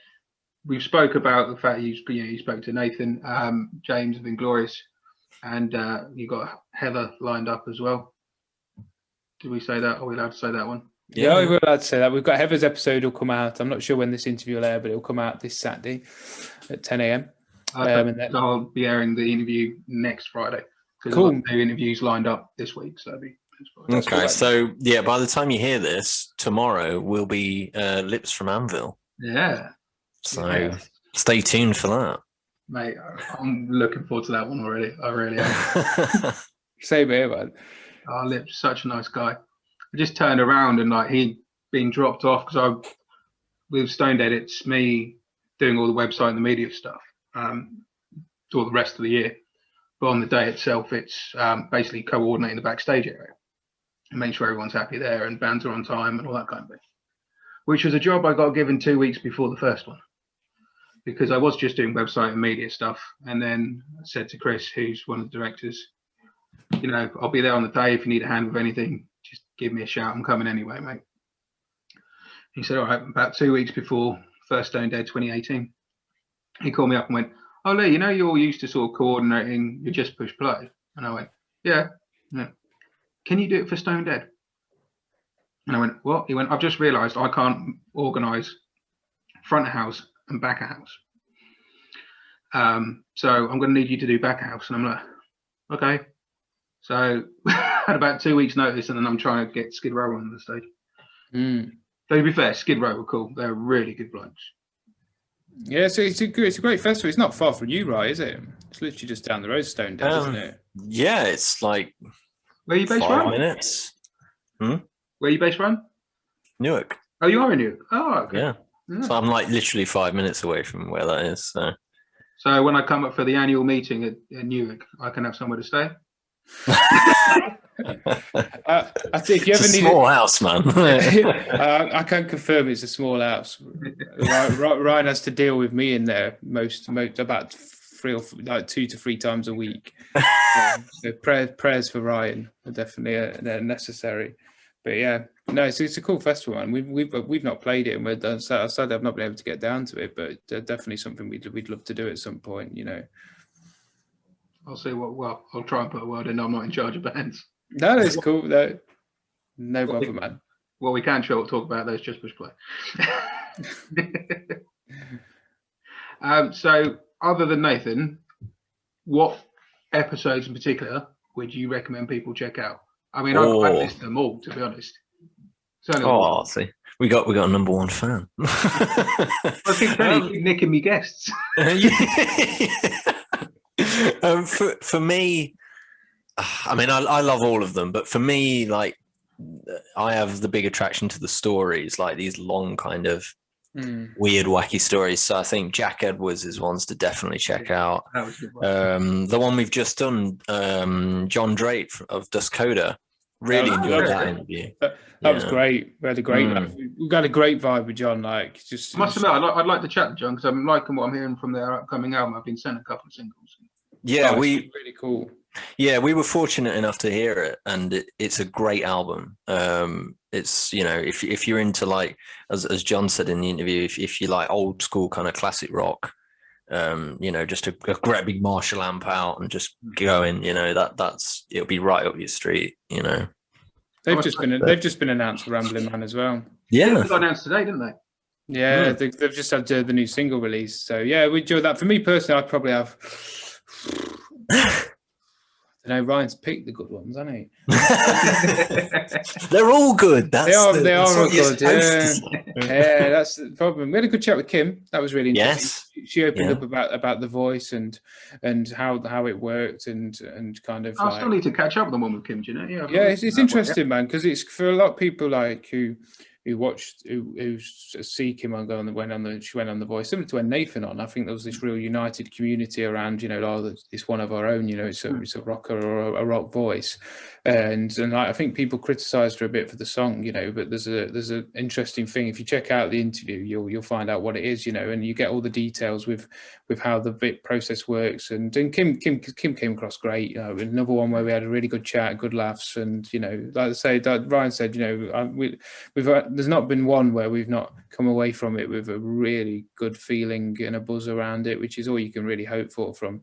We spoke about the fact you spoke to Nathan, James of Inglorious, and you got Heather lined up as well. Did we say that? Are we allowed to say that one? Yeah, we're allowed to say that. We've got Heather's episode will come out. I'm not sure when this interview will air, but it'll come out this Saturday at 10 a.m. So I'll be airing the interview next Friday. Cool. We've got 2 interviews lined up this week, so that'd be okay. So by the time you hear this, tomorrow will be Lips from Anvil. Yeah. So stay tuned for that. Mate, I'm looking forward to that one already. I really am. Same here, man. Oh, Lip's such a nice guy. I just turned around and like he'd been dropped off because with Stone Dead, it's me doing all the website and the media stuff all the rest of the year. But on the day itself, it's basically coordinating the backstage area and making sure everyone's happy there and bands are on time and all that kind of thing. Which was a job I got given 2 weeks before the first one, because I was just doing website and media stuff. And then I said to Chris, who's one of the directors, you know, I'll be there on the day. If you need a hand with anything, just give me a shout. I'm coming anyway, mate. He said, all right, about 2 weeks before first Stone Dead 2018, he called me up and went, oh, Lee, you know, you're used to sort of coordinating your Just Push Play. And I went, yeah. Can you do it for Stone Dead? And I went, what? He went, I've just realised I can't organise front of house and back of house. So I'm going to need you to do back of house. And I'm like, okay. So I had about 2 weeks notice, and then I'm trying to get Skid Row on the stage. Though to be fair, Skid Row were cool. They're really good blokes. Yeah, so it's a great festival. It's not far from you, right? Is it? It's literally just down the road, Stone Dead, isn't it? Yeah, it's like where are you based, 5 minutes. Where are you based from? Newark. Oh, you are in Newark. Oh, okay. Yeah. So I'm like literally 5 minutes away from where that is. So when I come up for the annual meeting at Newark, I can have somewhere to stay. I think if you ever need small house, man. I can confirm it's a small house. Ryan has to deal with me in there most about 2 to 3 times a week. So prayers for Ryan are definitely necessary. But yeah, no, it's a cool festival, man. We've not played it, and sadly I've not been able to get down to it, but definitely something we'd love to do at some point, you know. I'll see I'll try and put a word in. I'm not in charge of bands. No, it's cool. No bother, man. Well, we can talk about those Just Push Play. So other than Nathan, what episodes in particular would you recommend people check out? I mean, I've listed them all, to be honest. See, we got a number one fan. I think keep nicking me guests. For me, I mean, I love all of them, but for me, like, I have the big attraction to the stories, like these long kind of weird, wacky stories. So I think Jack Edwards is ones to definitely check out. The one we've just done, John Drake of Duskoda. Really enjoyed that interview. That was great. We had a great. We got a great vibe with John. Like, just I must admit, I'd like to chat to John because I'm liking what I'm hearing from their upcoming album. I've been sent a couple of singles. Yeah, really cool. Yeah, we were fortunate enough to hear it, and it's a great album. It's, you know, if you're into, like, as John said in the interview, if you like old school kind of classic rock, you know, just a great big Marshall amp out and just going, you know, that's it'll be right up your street, you know. They've just been announced for Rambling Man as well. Yeah, they got announced today, didn't they? Yeah, they've just had the new single release. So yeah, we enjoyed that. For me personally, I'd probably have. I don't know, Ryan's picked the good ones, hasn't he? They're all good. They are all good. Yeah, that's the problem. We had a good chat with Kim. That was really interesting. Yes. She opened up about the voice and how it worked and kind of. I still need to catch up with the one with Kim. Do you know? Yeah, it's interesting, man, because it's for a lot of people like who see Kim on she went on the voice, similar to when Nathan on. I think there was this real united community around, you know, it's one of our own, you know, it's a rocker or a rock voice, and I think people criticised her a bit for the song, you know, but there's an interesting thing. If you check out the interview, you'll find out what it is, you know, and you get all the details with how the bit process works. And Kim came across great. You know, another one where we had a really good chat, good laughs, and, you know, like I say, Ryan said, you know, there's not been one where we've not come away from it with a really good feeling and a buzz around it, which is all you can really hope for from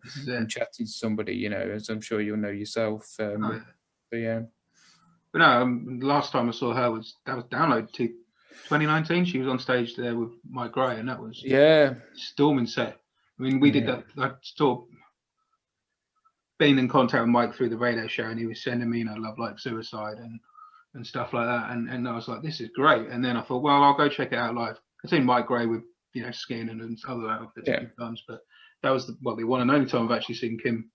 chatting to somebody, you know, as I'm sure you'll know yourself. But yeah. But no, the last time I saw her was Download 2019. She was on stage there with Mike Gray, and that was storming set. I mean, we did that. I sort of been in contact with Mike through the radio show, and he was sending me, you know, Love Like Suicide and stuff like that, and I was like, this is great. And then I thought, well, I'll go check it out live. I've seen Mike Gray with, you know, Skin and other outfits times, but that was the one and only time I've actually seen Kim.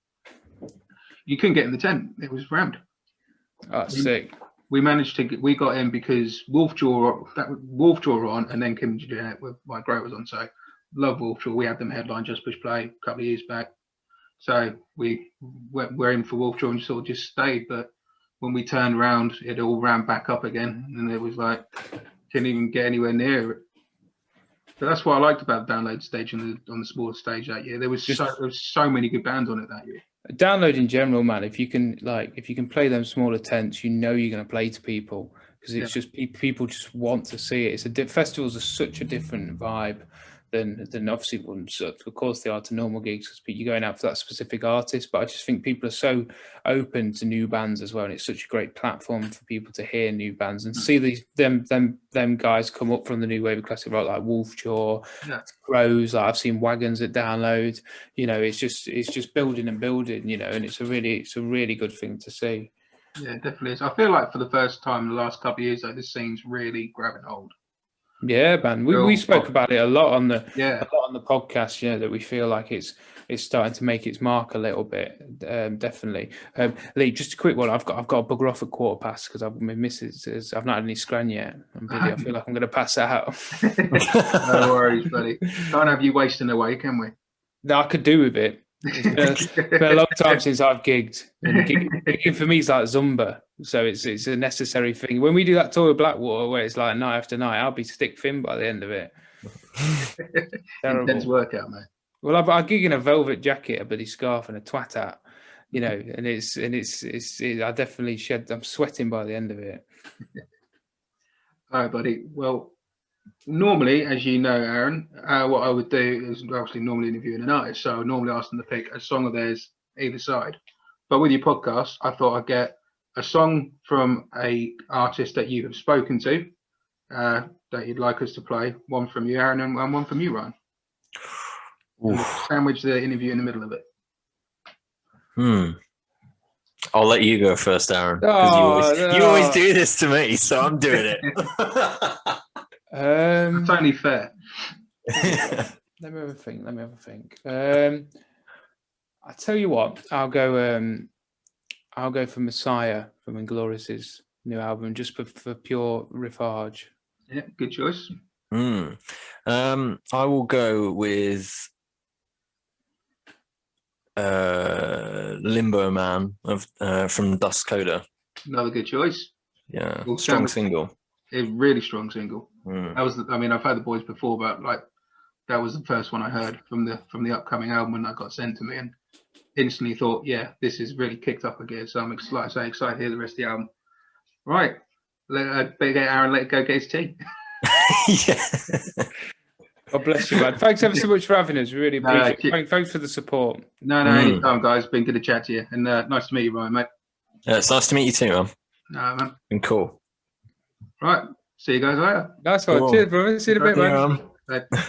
You couldn't get in the tent; it was rammed. That's sick. We managed to we got in because Wolfjaw were on, and then Kim Janet with my Great was on. So love Wolfjaw. We had them headline Just Push Play a couple of years back. So we're in for Wolfjaw and sort of just stayed. But when we turned around, it all ran back up again, and it was like couldn't even get anywhere near it. But that's what I liked about the Download stage on the smaller stage that year. There was so many good bands on it that year. Download in general, man. If you can play them smaller tents, you're going to play to people because it's just people just want to see it. Festivals are such a different vibe than obviously ones. Of course, they are to normal gigs because you're going out for that specific artist. But I just think people are so open to new bands as well, and it's such a great platform for people to hear new bands and see them guys come up from the new wave of classic rock like Wolfjaw, Crows. Like I've seen Wagons at Download. It's just building and building. And it's a really good thing to see. Yeah, it definitely is. I feel like for the first time in the last couple of years, like this scene's really grabbing hold. Yeah, man. We spoke about it a lot on the podcast. That we feel like it's starting to make its mark a little bit. Definitely. Lee, just a quick one. I've got to bugger off at 1:15 because my missus I've not had any scran yet. I feel like I'm going to pass out. No worries, buddy. Can't have you wasting away, can we? No, I could do with it. It's been a long time since I've gigged. And gigging for me is like Zumba. So it's a necessary thing. When we do that tour of Blackwater where it's like night after night, I'll be stick thin by the end of it. Intense workout, mate. Well, I gig in a velvet jacket, a bloody scarf, and a twat hat, and it's I definitely I'm sweating by the end of it. All right, buddy. Well, normally, as you know, Aaron, what I would do is obviously normally interviewing an artist, so I would normally ask them to pick a song of theirs either side. But with your podcast, I thought I'd get a song from a artist that you have spoken to that you'd like us to play. One from you, Aaron, and one from you, Ryan. Sandwich the interview in the middle of it. I'll let you go first, Aaron, because you always do this to me, so I'm doing it. It's only fair. Let me have a think. I tell you what, I'll go for Messiah from Inglorious's new album, just for pure riffage. Yeah, good choice. I will go with Limbo Man from Dust Coda. Another good choice. Yeah, strong single. A really strong single. That was, I've had the boys before, but like that was the first one I heard from the upcoming album when that got sent to me, and instantly thought, yeah, this is really kicked up a gear. So I'm excited to hear the rest of the album. Right, let Aaron go get his tea. Yeah. God bless you, man. Thanks ever so much for having us. We really appreciate it. Thanks for the support. No, anytime, guys. Been good to chat to you, and nice to meet you, Ryan, mate. Yeah, it's nice to meet you too, man. No, man. Been cool. Right, see you guys later. Nice one. Cool. Cheers, bro. See you in a bit, man. Bye.